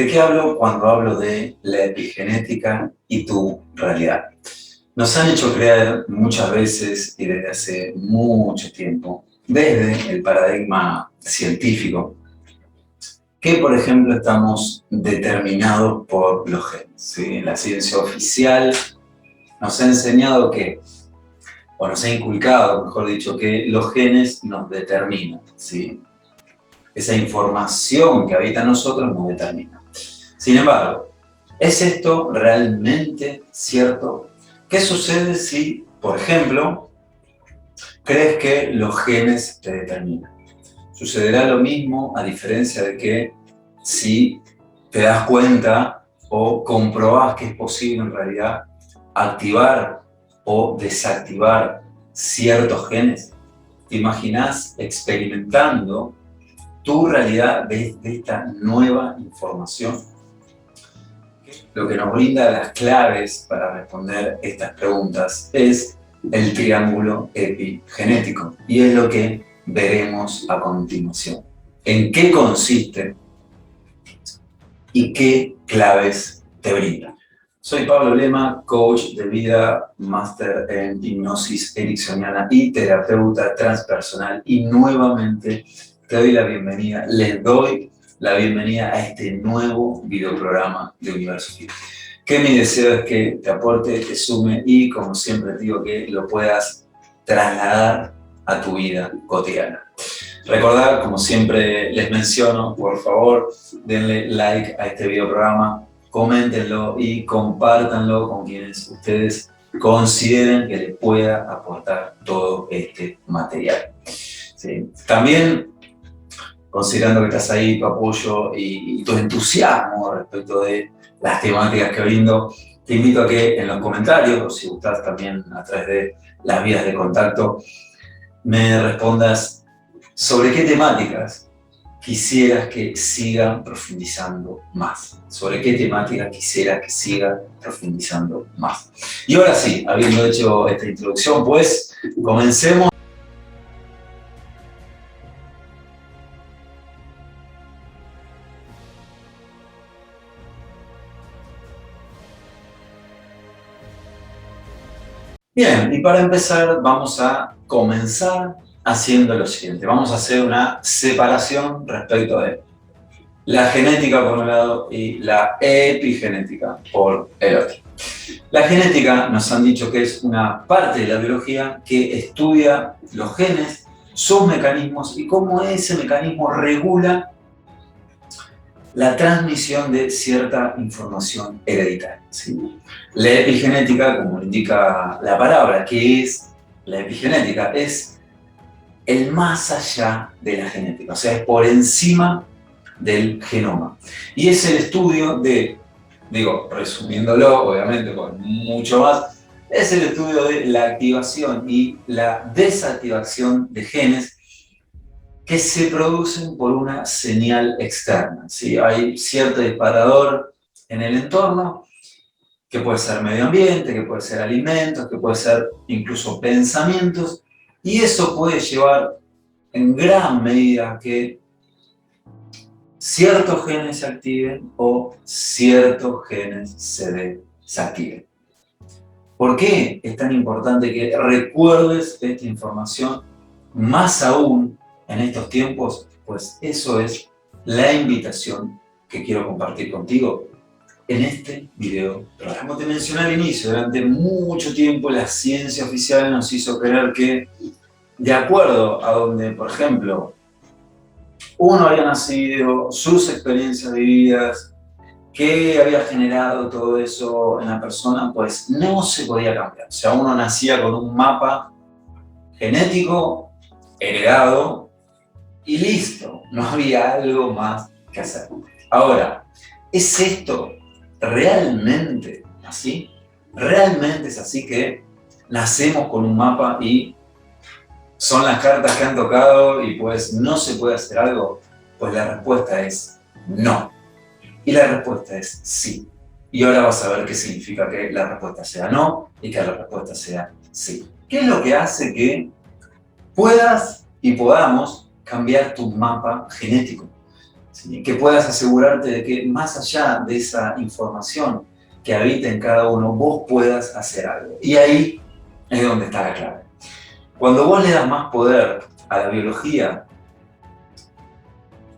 ¿De qué hablo cuando hablo de la epigenética y tu realidad? Nos han hecho creer muchas veces y desde hace mucho tiempo, desde el paradigma científico, que por ejemplo estamos determinados por los genes, ¿sí? La ciencia oficial nos ha enseñado que, o nos ha inculcado, mejor dicho, que los genes nos determinan, ¿sí? Esa información que habita en nosotros nos determina. Sin embargo, ¿es esto realmente cierto? ¿Qué sucede si, por ejemplo, crees que los genes te determinan? Sucederá lo mismo a diferencia de que si te das cuenta o comprobás que es posible en realidad activar o desactivar ciertos genes. ¿Te imaginás experimentando tu realidad desde esta nueva información? Lo que nos brinda las claves para responder estas preguntas es el triángulo epigenético y es lo que veremos a continuación. ¿En qué consiste y qué claves te brinda? Soy Pablo Lema, coach de vida, máster en hipnosis ericksoniana y terapeuta transpersonal, y nuevamente te doy la bienvenida, les doy la bienvenida a este nuevo videoprograma de Universo Fit. Que mi deseo es que te aporte, te sume y, como siempre digo, que lo puedas trasladar a tu vida cotidiana. Recordar, como siempre les menciono, por favor, denle like a este videoprograma, coméntenlo y compártanlo con quienes ustedes consideren que les pueda aportar todo este material. ¿Sí? También, considerando que estás ahí, tu apoyo y tu entusiasmo respecto de las temáticas que brindo, te invito a que en los comentarios, o si gustas también a través de las vías de contacto, me respondas sobre qué temáticas quisieras que sigan profundizando más. Sobre qué temáticas quisieras que siga profundizando más. Y ahora sí, habiendo hecho esta introducción, pues comencemos. Bien, y para empezar vamos a comenzar haciendo lo siguiente. Vamos a hacer una separación respecto de la genética por un lado y la epigenética por el otro. La genética nos han dicho que es una parte de la biología que estudia los genes, sus mecanismos y cómo ese mecanismo regula la transmisión de cierta información hereditaria, ¿sí? La epigenética, como indica la palabra, que es la epigenética, es el más allá de la genética, o sea, es por encima del genoma. Y es el estudio de, digo, resumiéndolo, obviamente, con mucho más, es el estudio de la activación y la desactivación de genes que se producen por una señal externa, ¿sí? Hay cierto disparador en el entorno, que puede ser medio ambiente, que puede ser alimentos, que puede ser incluso pensamientos, y eso puede llevar en gran medida a que ciertos genes se activen o ciertos genes se desactiven. ¿Por qué es tan importante que recuerdes esta información? Más aún en estos tiempos, pues eso es la invitación que quiero compartir contigo en este video. Como te mencioné al inicio, durante mucho tiempo la ciencia oficial nos hizo creer que, de acuerdo a donde, por ejemplo, uno había nacido, sus experiencias vividas, qué había generado todo eso en la persona, pues no se podía cambiar. O sea, uno nacía con un mapa genético, heredado, y listo. No había algo más que hacer. Ahora, ¿es esto realmente así? ¿Realmente es así que nacemos con un mapa y son las cartas que han tocado y pues no se puede hacer algo? Pues la respuesta es no. Y la respuesta es sí. Y ahora vas a ver qué significa que la respuesta sea no y que la respuesta sea sí. ¿Qué es lo que hace que puedas y podamos cambiar tu mapa genético? ¿sí? Que puedas asegurarte de que más allá de esa información que habita en cada uno, vos puedas hacer algo. Y ahí es donde está la clave. Cuando vos le das más poder a la biología,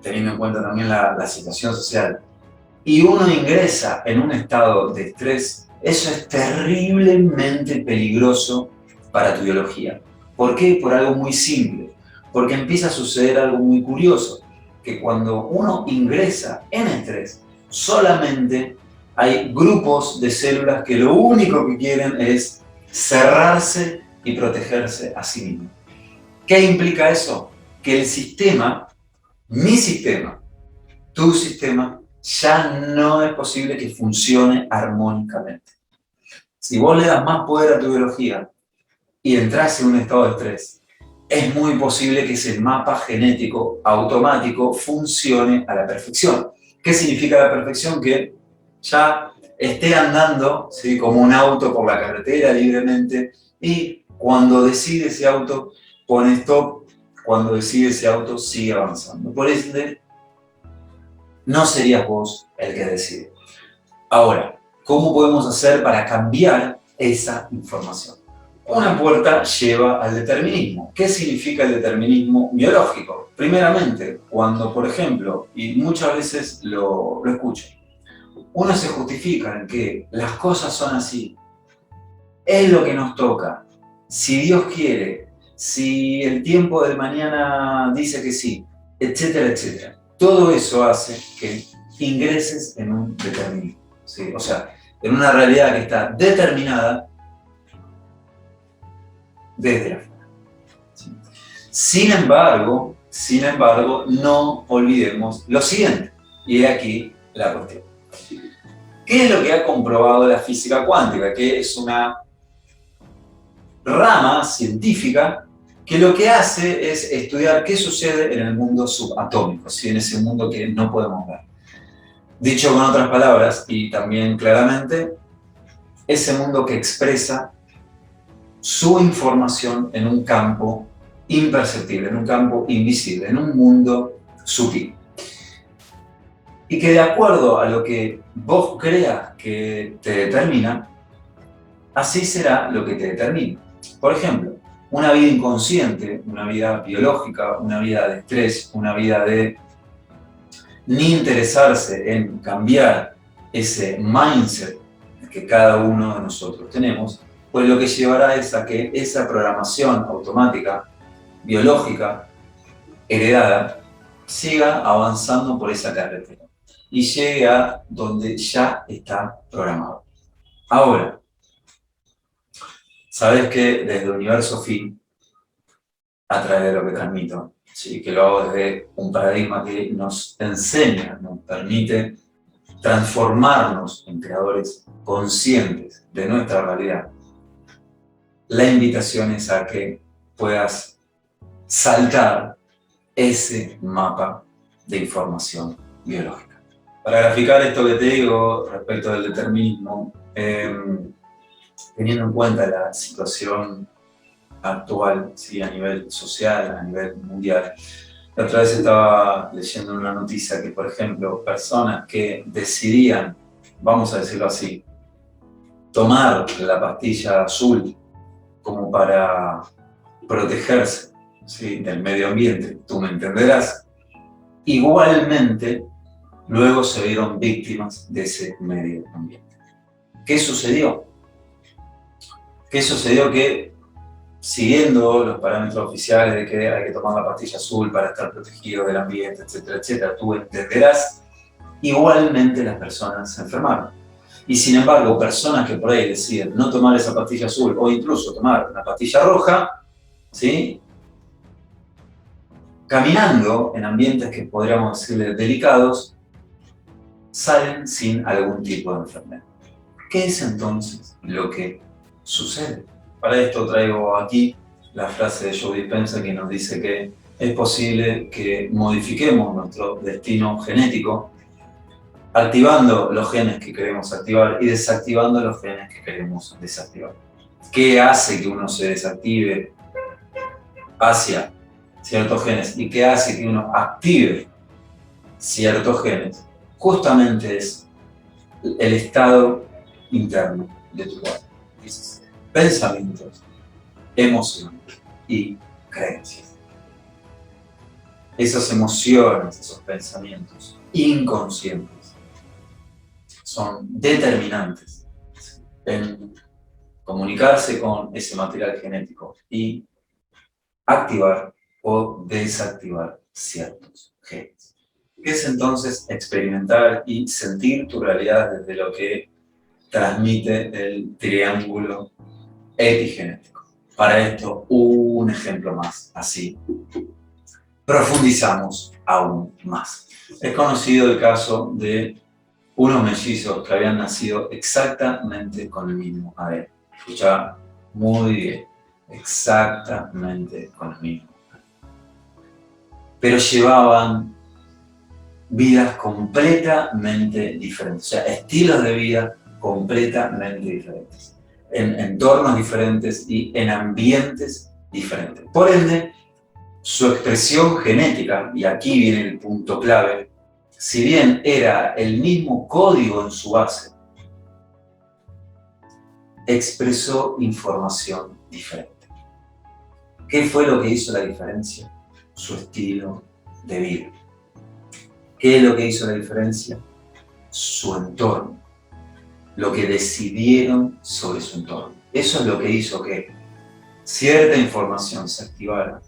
teniendo en cuenta también la situación social, y uno ingresa en un estado de estrés, eso es terriblemente peligroso para tu biología. ¿Por qué? Por algo muy simple. Porque empieza a suceder algo muy curioso, que cuando uno ingresa en estrés, solamente hay grupos de células que lo único que quieren es cerrarse y protegerse a sí mismo. ¿Qué implica eso? Que el sistema, mi sistema, tu sistema, ya no es posible que funcione armónicamente. Si vos le das más poder a tu biología y entras en un estado de estrés, es muy posible que ese mapa genético automático funcione a la perfección. ¿Qué significa la perfección? Que ya esté andando, ¿sí?, como un auto por la carretera libremente, y cuando decide ese auto pone stop, cuando decide ese auto sigue avanzando. Por ende, no serías vos el que decide. Ahora, ¿cómo podemos hacer para cambiar esa información? Una puerta lleva al determinismo. ¿Qué significa el determinismo biológico? Primeramente, cuando, por ejemplo, y muchas veces lo escucho, uno se justifica en que las cosas son así, es lo que nos toca, si Dios quiere, si el tiempo del mañana dice que sí, etcétera, etcétera. Todo eso hace que ingreses en un determinismo, ¿sí? O sea, en una realidad que está determinada desde la fuera. ¿Sí? Sin embargo, no olvidemos lo siguiente, y he aquí la cuestión. ¿Qué es lo que ha comprobado la física cuántica? Que es una rama científica que lo que hace es estudiar qué sucede en el mundo subatómico, ¿sí?, en ese mundo que no podemos ver. Dicho con otras palabras, y también claramente, ese mundo que expresa su información en un campo imperceptible, en un campo invisible, en un mundo sutil. Y que de acuerdo a lo que vos creas que te determina, así será lo que te determina. Por ejemplo, una vida inconsciente, una vida biológica, una vida de estrés, una vida de ni interesarse en cambiar ese mindset que cada uno de nosotros tenemos, pues lo que llevará es a que esa programación automática, biológica, heredada, siga avanzando por esa carretera y llegue a donde ya está programado. Ahora, sabes que desde el Universo Fin, a través de lo que transmito, ¿sí?, que lo hago desde un paradigma que nos enseña, nos permite transformarnos en creadores conscientes de nuestra realidad. La invitación es a que puedas saltar ese mapa de información biológica. Para graficar esto que te digo respecto del determinismo, teniendo en cuenta la situación actual, ¿sí?, a nivel social, a nivel mundial. La otra vez estaba leyendo una noticia que, por ejemplo, personas que decidían, vamos a decirlo así, tomar la pastilla azul como para protegerse, ¿sí?, del medio ambiente, tú me entenderás, igualmente luego se vieron víctimas de ese medio ambiente. ¿Qué sucedió? ¿Qué sucedió? Que siguiendo los parámetros oficiales de que hay que tomar la pastilla azul para estar protegido del ambiente, etcétera, etcétera, tú entenderás, igualmente las personas se enfermaron. Y sin embargo, personas que por ahí deciden no tomar esa pastilla azul o incluso tomar una pastilla roja, ¿sí?, caminando en ambientes que podríamos decirle delicados, salen sin algún tipo de enfermedad. ¿Qué es entonces lo que sucede? Para esto traigo aquí la frase de Joe Dispenza, que nos dice que es posible que modifiquemos nuestro destino genético activando los genes que queremos activar y desactivando los genes que queremos desactivar. ¿Qué hace que uno se desactive hacia ciertos genes y qué hace que uno active ciertos genes, justamente es el estado interno de tu cuerpo. Dices, pensamientos, emociones y creencias. Esas emociones, esos pensamientos inconscientes son determinantes en comunicarse con ese material genético y activar o desactivar ciertos genes. ¿Qué es entonces experimentar y sentir tu realidad desde lo que transmite el triángulo epigenético? Para esto, un ejemplo más, así profundizamos aún más. Es conocido el caso de unos mellizos que habían nacido exactamente con el mismo ADN. Escucha muy bien, exactamente con el mismo. Pero llevaban vidas completamente diferentes, o sea, estilos de vida completamente diferentes, en entornos diferentes y en ambientes diferentes. Por ende, su expresión genética, y aquí viene el punto clave, si bien era el mismo código en su base, expresó información diferente. ¿Qué fue lo que hizo la diferencia? Su estilo de vida. ¿Qué es lo que hizo la diferencia? Su entorno. Lo que decidieron sobre su entorno. Eso es lo que hizo que cierta información se activara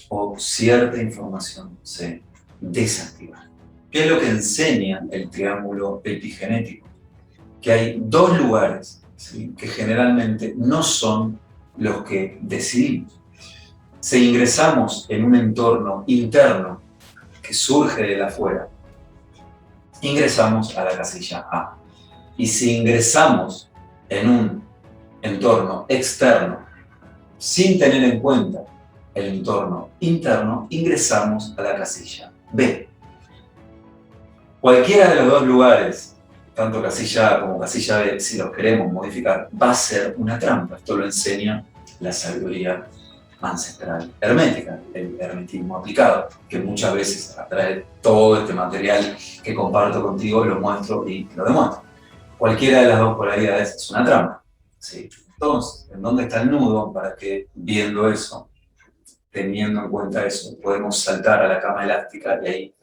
o cierta información se desactivara. ¿Qué es lo que enseña el triángulo epigenético? Que hay dos lugares, ¿sí?, que generalmente no son los que decidimos. Si ingresamos en un entorno interno que surge de afuera, ingresamos a la casilla A. Y si ingresamos en un entorno externo sin tener en cuenta el entorno interno, ingresamos a la casilla B. Cualquiera de los dos lugares, tanto casilla A como casilla B, si los queremos modificar, va a ser una trampa. Esto lo enseña la sabiduría ancestral hermética, el hermetismo aplicado, que muchas veces a través de todo este material que comparto contigo lo muestro y lo demuestro. Cualquiera de las dos polaridades es una trampa, ¿sí? Entonces, ¿en dónde está el nudo para que, viendo eso, teniendo en cuenta eso, podemos saltar a la cama elástica y ahí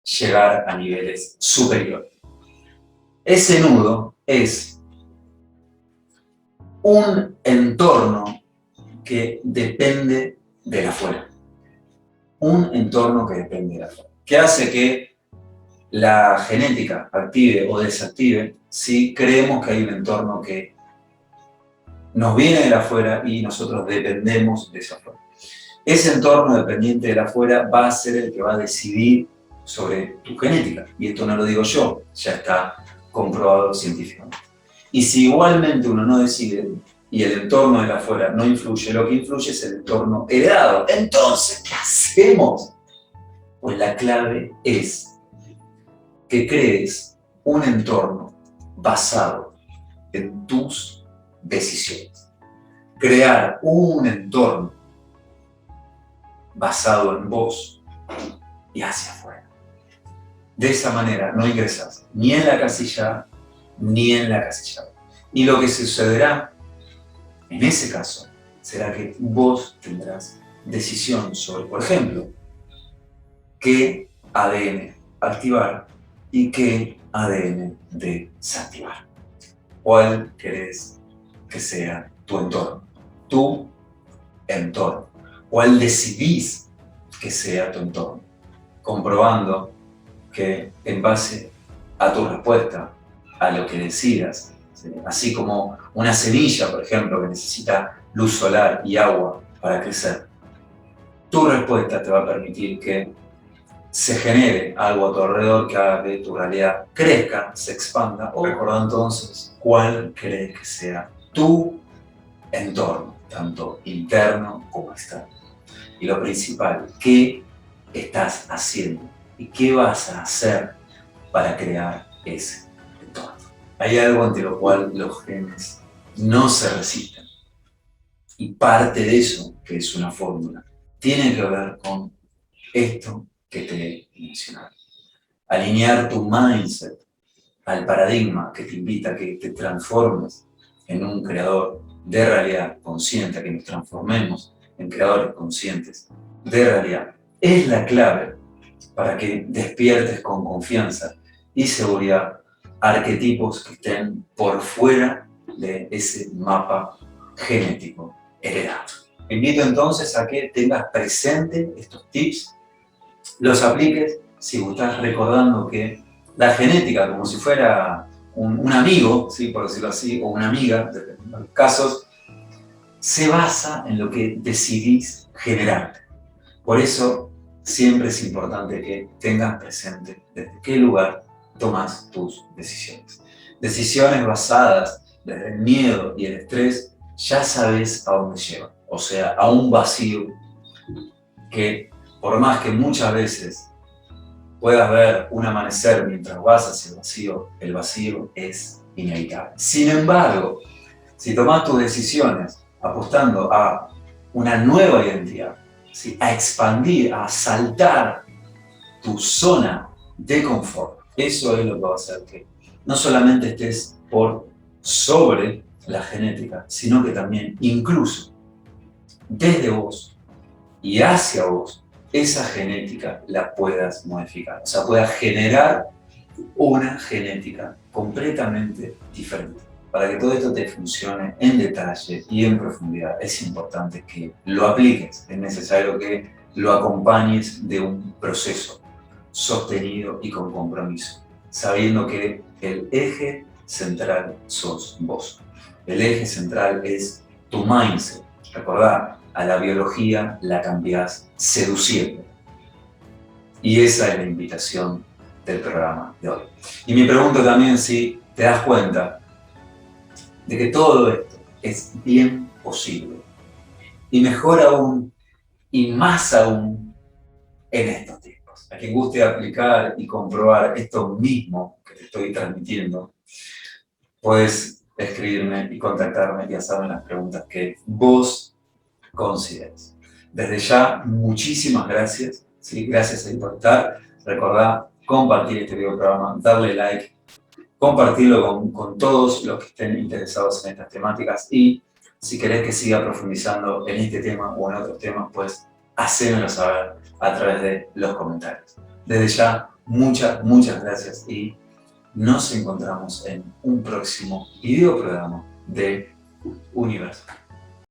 llegar a niveles superiores? Ese nudo es un entorno que depende de afuera. Un entorno que depende de afuera. Que hace que la genética active o desactive si creemos que hay un entorno que nos viene de afuera y nosotros dependemos de ese afuera. Ese entorno dependiente de afuera va a ser el que va a decidir sobre tu genética. Y esto no lo digo yo, ya está comprobado científicamente. Y si igualmente uno no decide y el entorno de afuera no influye, lo que influye es el entorno heredado. Entonces, ¿qué hacemos? Pues la clave es que crees un entorno basado en tus decisiones. Crear un entorno basado en vos y hacia afuera. De esa manera no ingresas ni en la casilla A ni en la casilla B. Y lo que sucederá en ese caso será que vos tendrás decisión sobre, por ejemplo, qué ADN activar y qué ADN desactivar. ¿Cuál querés que sea tu entorno? Tu entorno. ¿Cuál decidís que sea tu entorno? Comprobando que en base a tu respuesta, a lo que decidas, ¿sí?, así como una semilla, por ejemplo, que necesita luz solar y agua para crecer, tu respuesta te va a permitir que se genere algo a tu alrededor que haga que tu realidad crezca, se expanda. O recordá entonces cuál crees que sea tu entorno, tanto interno como externo. Y lo principal, ¿qué estás haciendo y qué vas a hacer para crear ese entorno? Hay algo ante lo cual los genes no se resisten. Y parte de eso, que es una fórmula, tiene que ver con esto que te he mencionado. Alinear tu mindset al paradigma que te invita a que te transformes en un creador de realidad consciente, a que nos transformemos en creadores conscientes de realidad, es la clave para que despiertes con confianza y seguridad arquetipos que estén por fuera de ese mapa genético heredado. Te invito entonces a que tengas presente estos tips, los apliques si estás recordando que la genética, como si fuera un amigo, ¿sí? Por decirlo así, o una amiga, en los casos, se basa en lo que decidís generar. Por eso siempre es importante que tengas presente desde qué lugar tomas tus decisiones. Decisiones basadas desde el miedo y el estrés, ya sabes a dónde llevan. O sea, a un vacío que, por más que muchas veces puedas ver un amanecer mientras vas hacia el vacío es inevitable. Sin embargo, si tomas tus decisiones apostando a una nueva identidad, ¿sí? A expandir, a saltar tu zona de confort, eso es lo que va a hacer que no solamente estés por sobre la genética, sino que también incluso desde vos y hacia vos, esa genética la puedas modificar. O sea, puedas generar una genética completamente diferente. Para que todo esto te funcione en detalle y en profundidad, es importante que lo apliques. Es necesario que lo acompañes de un proceso sostenido y con compromiso, sabiendo que el eje central sos vos. El eje central es tu mindset. Recordá, a la biología la cambiás seduciendo. Y esa es la invitación del programa de hoy. Y me pregunto también si te das cuenta de que todo esto es bien posible. Y mejor aún, y más aún, en estos tiempos. A quien guste aplicar y comprobar esto mismo que te estoy transmitiendo, puedes escribirme y contactarme y hacerme las preguntas que vos consideres. Desde ya, muchísimas gracias. ¿Sí? Gracias por estar. Recordá compartir este video programa, darle like, compartirlo con todos los que estén interesados en estas temáticas y si querés que siga profundizando en este tema o en otros temas, pues hacémelo saber a través de los comentarios. Desde ya, muchas gracias y nos encontramos en un próximo video programa de Universo.